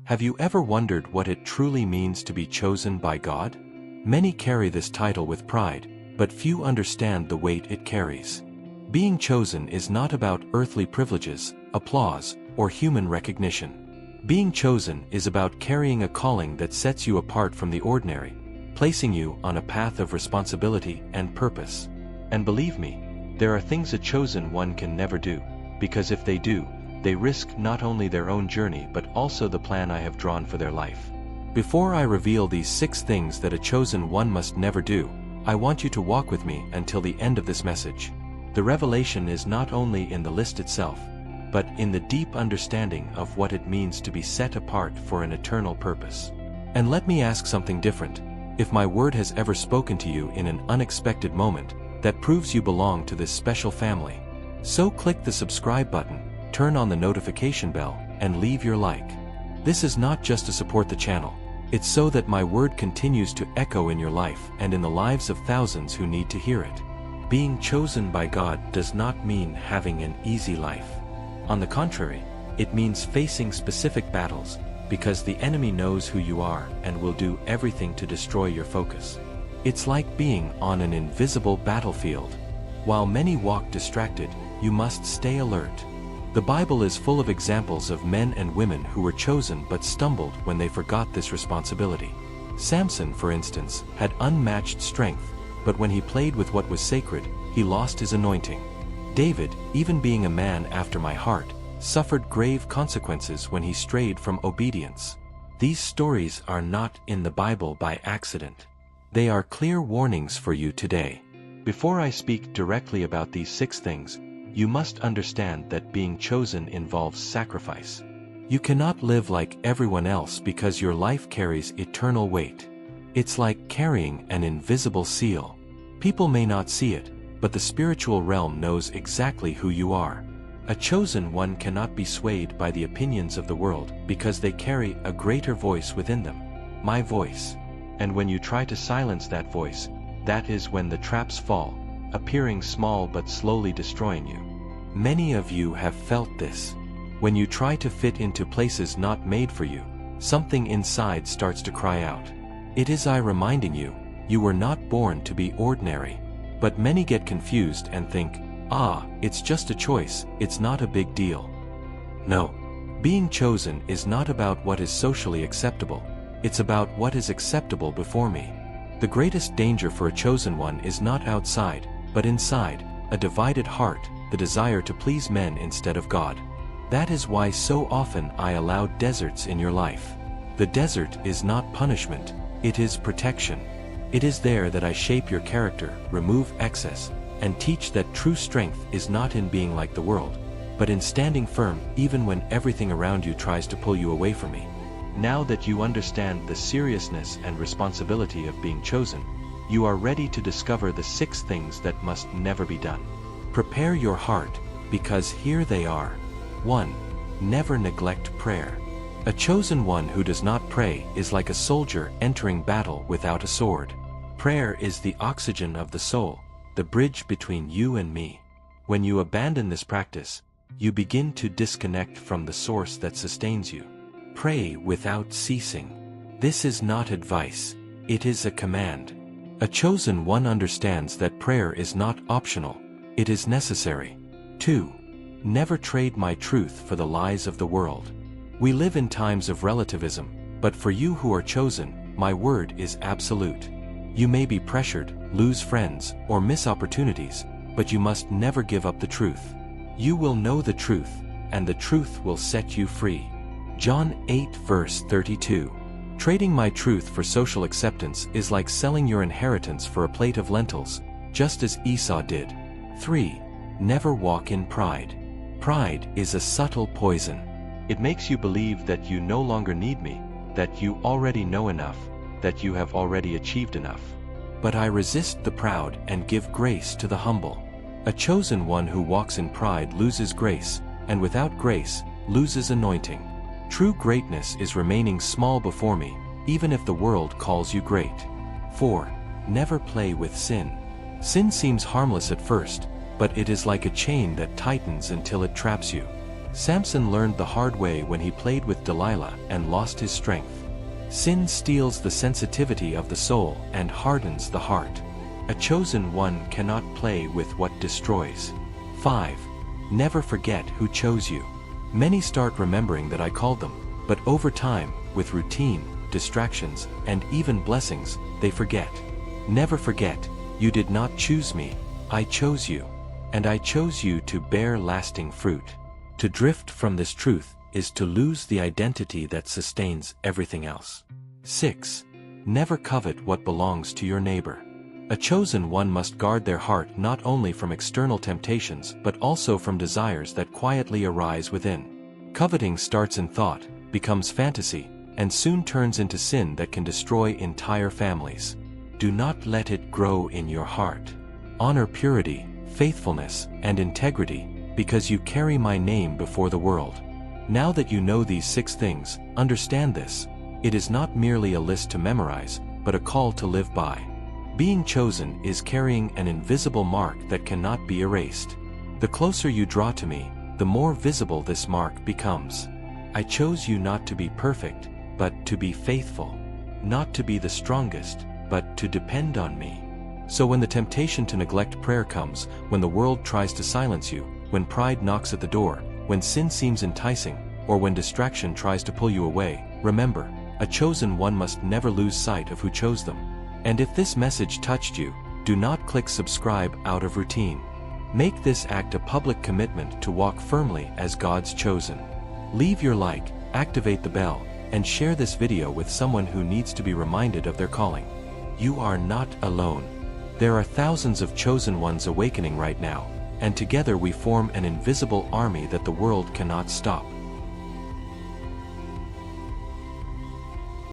Have you ever wondered what it truly means to be chosen by God? Many carry this title with pride, but few understand the weight it carries. Being chosen is not about earthly privileges, applause, or human recognition. Being chosen is about carrying a calling that sets you apart from the ordinary, placing you on a path of responsibility and purpose. And believe me, there are things a chosen one can never do, because if they do, they risk not only their own journey but also the plan I have drawn for their life. Before I reveal these 6 things that a chosen one must never do, I want you to walk with me until the end of this message. The revelation is not only in the list itself, but in the deep understanding of what it means to be set apart for an eternal purpose. And let me ask something different. If my word has ever spoken to you in an unexpected moment, that proves you belong to this special family. So click the subscribe button, turn on the notification bell, and leave your like. This is not just to support the channel, it's so that my word continues to echo in your life and in the lives of thousands who need to hear it. Being chosen by God does not mean having an easy life. On the contrary, it means facing specific battles, because the enemy knows who you are and will do everything to destroy your focus. It's like being on an invisible battlefield. While many walk distracted, you must stay alert. The Bible is full of examples of men and women who were chosen but stumbled when they forgot this responsibility. Samson, for instance, had unmatched strength, but when he played with what was sacred, he lost his anointing. David, even being a man after my heart, suffered grave consequences when he strayed from obedience. These stories are not in the Bible by accident. They are clear warnings for you today. Before I speak directly about these 6 things, you must understand that being chosen involves sacrifice. You cannot live like everyone else because your life carries eternal weight. It's like carrying an invisible seal. People may not see it, but the spiritual realm knows exactly who you are. A chosen one cannot be swayed by the opinions of the world because they carry a greater voice within them, my voice. And when you try to silence that voice, that is when the traps fall, appearing small but slowly destroying you. Many of you have felt this. When you try to fit into places not made for you, something inside starts to cry out. It is I reminding you, you were not born to be ordinary. But many get confused and think, it's just a choice, it's not a big deal. No. Being chosen is not about what is socially acceptable. It's about what is acceptable before me. The greatest danger for a chosen one is not outside, but inside, a divided heart, the desire to please men instead of God. That is why so often I allow deserts in your life. The desert is not punishment, it is protection. It is there that I shape your character, remove excess, and teach that true strength is not in being like the world, but in standing firm even when everything around you tries to pull you away from me. Now that you understand the seriousness and responsibility of being chosen, you are ready to discover the 6 things that must never be done. Prepare your heart, because here they are. 1. Never neglect prayer. A chosen one who does not pray is like a soldier entering battle without a sword. Prayer is the oxygen of the soul, the bridge between you and me. When you abandon this practice, you begin to disconnect from the source that sustains you. Pray without ceasing. This is not advice, it is a command. A chosen one understands that prayer is not optional, it is necessary. 2. Never trade my truth for the lies of the world. We live in times of relativism, but for you who are chosen, my word is absolute. You may be pressured, lose friends, or miss opportunities, but you must never give up the truth. You will know the truth, and the truth will set you free. John 8 verse 32. Trading my truth for social acceptance is like selling your inheritance for a plate of lentils, just as Esau did. 3. Never walk in pride. Pride is a subtle poison. It makes you believe that you no longer need me, that you already know enough, that you have already achieved enough. But I resist the proud and give grace to the humble. A chosen one who walks in pride loses grace, and without grace, loses anointing. True greatness is remaining small before me, even if the world calls you great. 4. Never play with sin. Sin seems harmless at first, but it is like a chain that tightens until it traps you. Samson learned the hard way when he played with Delilah and lost his strength. Sin steals the sensitivity of the soul and hardens the heart. A chosen one cannot play with what destroys. 5. Never forget who chose you. Many start remembering that I called them, but over time, with routine, distractions, and even blessings, they forget. Never forget, you did not choose me, I chose you. And I chose you to bear lasting fruit. To drift from this truth is to lose the identity that sustains everything else. 6. Never covet what belongs to your neighbor. A chosen one must guard their heart not only from external temptations but also from desires that quietly arise within. Coveting starts in thought, becomes fantasy, and soon turns into sin that can destroy entire families. Do not let it grow in your heart. Honor purity, faithfulness, and integrity, because you carry my name before the world. Now that you know these 6 things, understand this. It is not merely a list to memorize, but a call to live by. Being chosen is carrying an invisible mark that cannot be erased. The closer you draw to me, the more visible this mark becomes. I chose you not to be perfect, but to be faithful. Not to be the strongest, but to depend on me. So when the temptation to neglect prayer comes, when the world tries to silence you, when pride knocks at the door, when sin seems enticing, or when distraction tries to pull you away, remember, a chosen one must never lose sight of who chose them. And if this message touched you, do not click subscribe out of routine. Make this act a public commitment to walk firmly as God's chosen. Leave your like, activate the bell, and share this video with someone who needs to be reminded of their calling. You are not alone. There are thousands of chosen ones awakening right now, and together we form an invisible army that the world cannot stop.